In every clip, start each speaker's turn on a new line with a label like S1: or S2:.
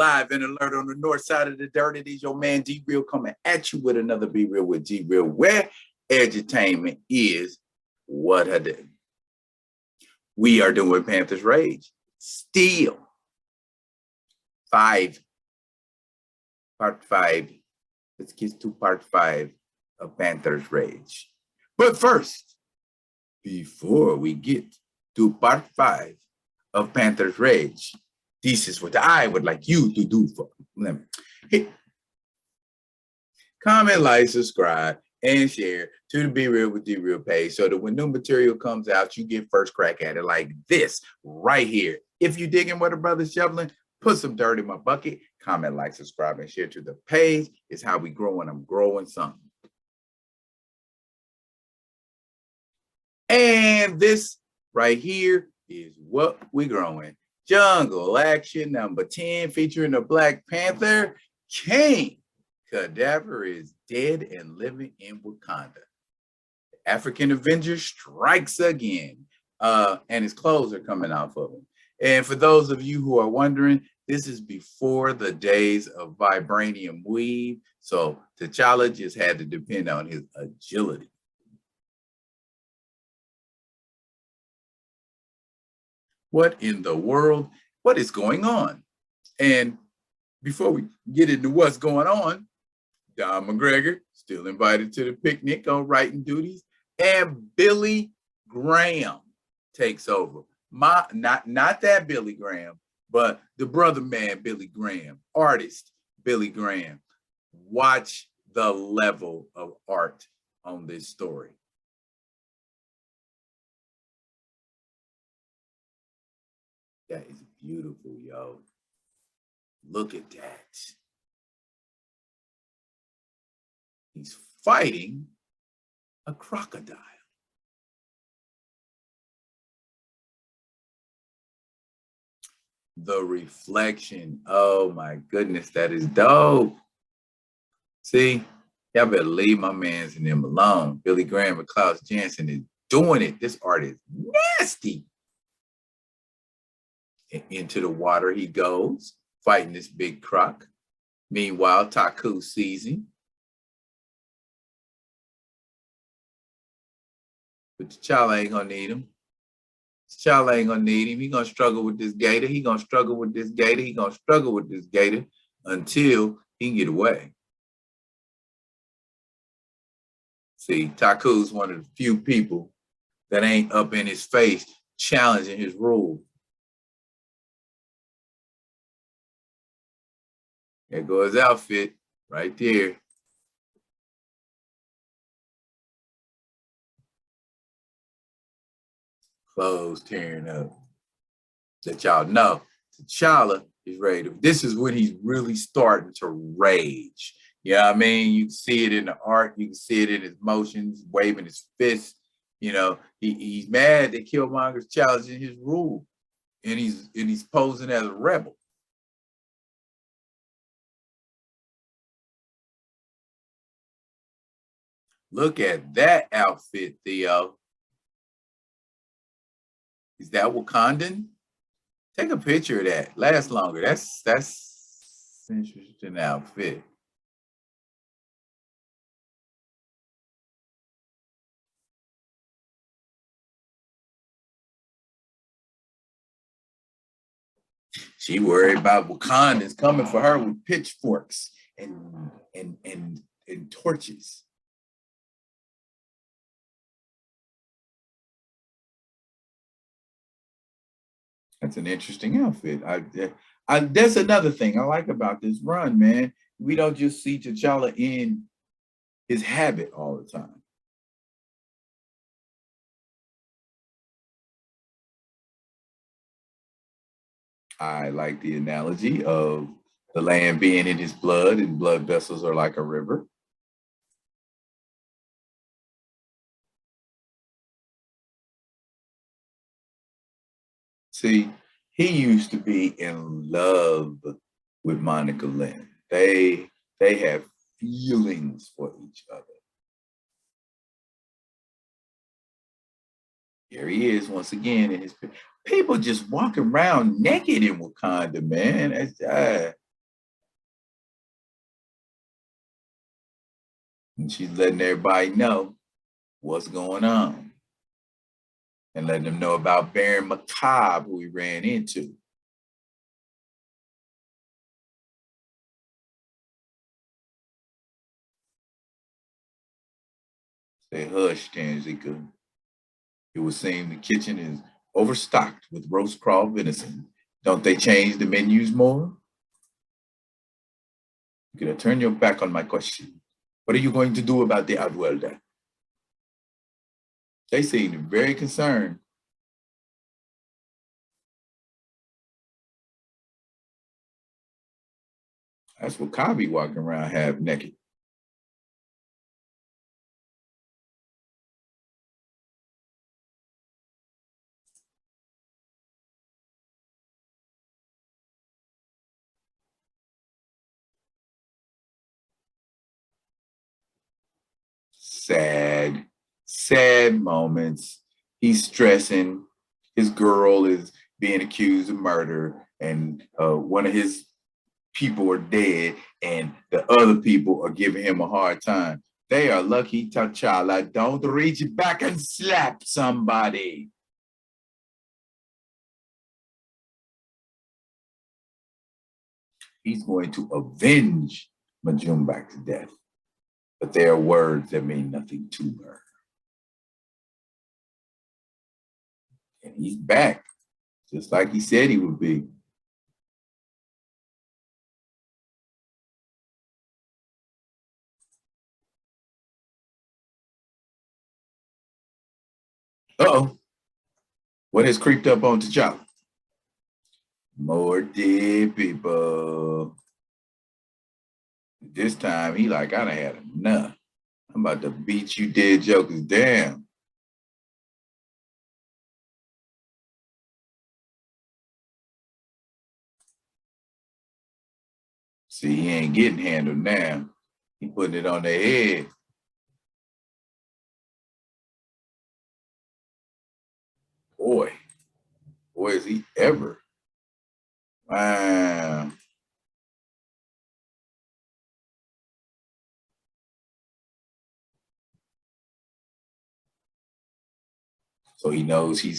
S1: Live and alert on the north side of the dirt. It is your man D Real coming at you with another Be Real with D Real, where edutainment is what I do. We are doing Panther's Rage. Still. Part 5. Let's get to part 5 of Panther's Rage. But first, before we get to part 5 of Panther's Rage, this is what I would like you to do for them. Hit comment, like, subscribe, and share to the Be Real with D Real page so that when new material comes out, you get first crack at it like this right here. If you digging what a brother's shoveling, put some dirt in my bucket. Comment, like, subscribe, and share to the page. It's how we growing. I'm growing something. And this right here is what we growing. Jungle Action number 10, featuring the Black Panther. King Kadaver is dead and living in Wakanda. The African Avenger strikes again, and his clothes are coming off of him. And for those of you who are wondering, this is before the days of vibranium weave, so T'Challa just had to depend on his agility. What in the world? What is going on? And before we get into what's going on, Don McGregor still invited to the picnic on writing duties, and Billy Graham takes over. Not that Billy Graham, but the brother man Billy Graham, artist Billy Graham. Watch the level of art on this story. That is beautiful, yo. Look at that. He's fighting a crocodile. The reflection. Oh my goodness, that is dope. See, y'all better leave my mans and them alone. Billy Graham and Klaus Janson is doing it. This art is nasty. Into the water he goes, fighting this big croc. Meanwhile, Taku sees him. But T'Challa ain't gonna need him. T'Challa ain't gonna need him. He gonna struggle with this gator. He gonna struggle with this gator. He gonna struggle with this gator until he can get away. See, Taku's one of the few people that ain't up in his face challenging his rule. There goes his outfit right there. Clothes tearing up. Let y'all know, T'Challa is ready. This is when he's really starting to rage. You know what I mean? You can see it in the art. You can see it in his motions, waving his fists. You know, he's mad that Killmonger's challenging his rule, and he's posing as a rebel. Look at that outfit, Theo. Is that Wakandan? Take a picture of that. Last longer. That's interesting outfit. She worried about Wakandans coming for her with pitchforks and torches. That's an interesting outfit. That's another thing I like about this run, man. We don't just see T'Challa in his habit all the time. I like the analogy of the land being in his blood, and blood vessels are like a river. See, he used to be in love with Monica Lynn. They have feelings for each other. Here he is once again in his people just walking around naked in Wakanda, man. And she's letting everybody know what's going on and letting them know about Baron Macabre, who we ran into. Say, hush, Tanzika. It would seem the kitchen is overstocked with roast crawled venison. Don't they change the menus more? You're going to turn your back on my question. What are you going to do about the Outworlder? They seemed very concerned. That's what Kabi walking around half naked. Sad, sad moments. He's stressing. His girl is being accused of murder, and one of his people are dead, and the other people are giving him a hard time. They are lucky T'Challa don't reach back and slap somebody. He's going to avenge Majumbak's death, but they are words that mean nothing to her. And he's back, just like he said he would be. Uh-oh. What has creeped up on T'Challa? More dead people. This time, he like, I done had enough. I'm about to beat you dead jokers down. See, he ain't getting handled now. He putting it on their head. Boy, is he ever. Wow. So he knows he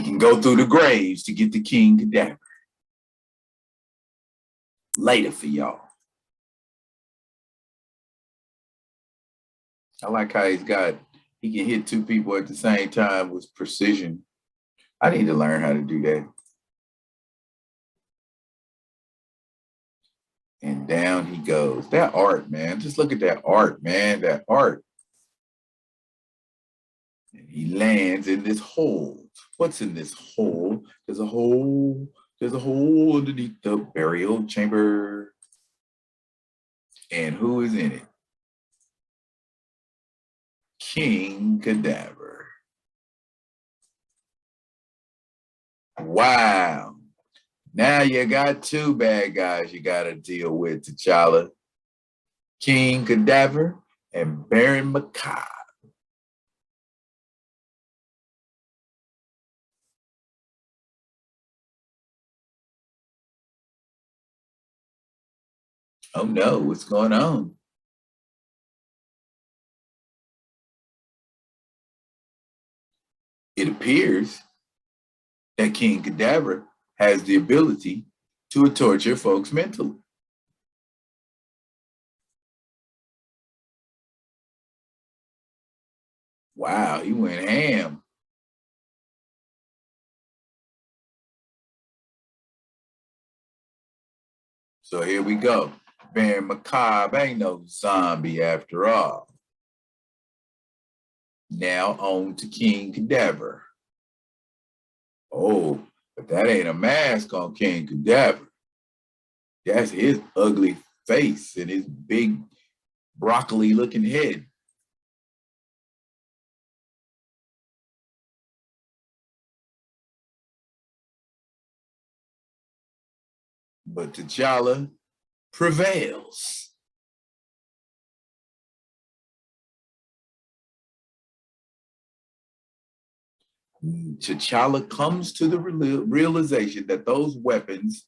S1: can go through the graves to get the King Kadaver. Later for y'all. I like how he can hit two people at the same time with precision. I need to learn how to do that. And down he goes. That art, man. Just look at that art, man. That art. And he lands in this hole. What's in this hole? There's a hole. There's a hole underneath the burial chamber. And who is in it? King Kadaver. Wow. Now you got two bad guys you got to deal with, T'Challa. King Kadaver and Baron Macabre. Oh no, what's going on? It appears that King Kadaver has the ability to torture folks mentally. Wow, he went ham. So here we go. Baron Macabre ain't no zombie after all. Now on to King Kadaver. Oh, but that ain't a mask on King Kadaver. That's his ugly face and his big broccoli looking head. But T'Challa prevails. T'Challa comes to the realization that those weapons,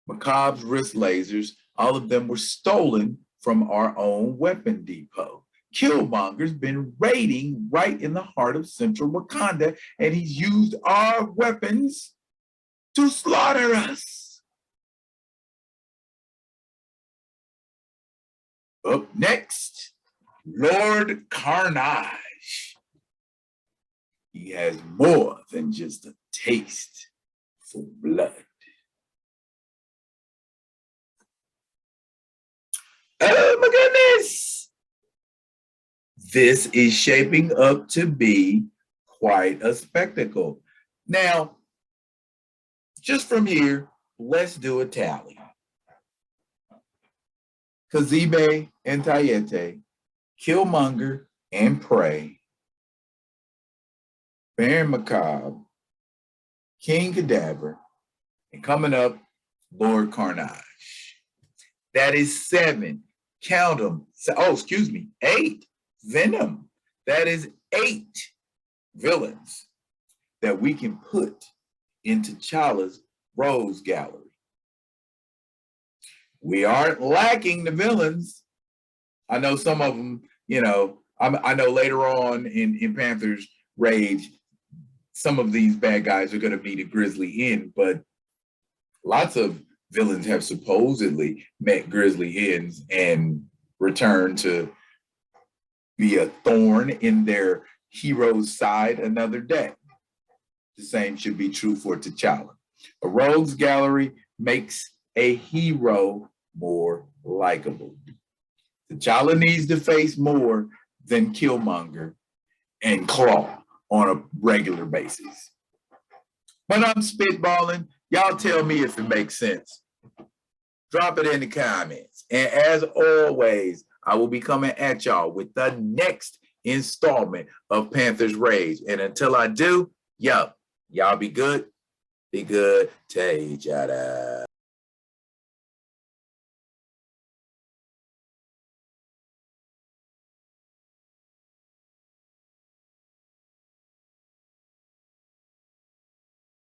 S1: Macabre's wrist lasers, all of them were stolen from our own weapon depot. Killmonger's been raiding right in the heart of central Wakanda, and he's used our weapons to slaughter us. Up next, Lord Carnage. He has more than just a taste for blood. Oh my goodness! This is shaping up to be quite a spectacle. Now, just from here, let's do a tally. Kazebe and Tayete, Killmonger and Prey, Baron Macabre, King Kadaver, and coming up, Lord Carnage. That is 7. Count them. Oh, excuse me, 8. Venom. That is 8 villains that we can put into T'Challa's Rose Gallery. We aren't lacking the villains. I know some of them, I know later on in Panther's Rage, some of these bad guys are going to meet a grisly end, but lots of villains have supposedly met grisly ends and returned to be a thorn in their hero's side another day. The same should be true for T'Challa. A rogues gallery makes a hero more likable. T'Challa needs to face more than Killmonger and Claw on a regular basis. But I'm spitballing. Y'all tell me if it makes sense. Drop it in the comments. And as always, I will be coming at y'all with the next installment of Panther's Rage. And until I do, y'all be good to each other.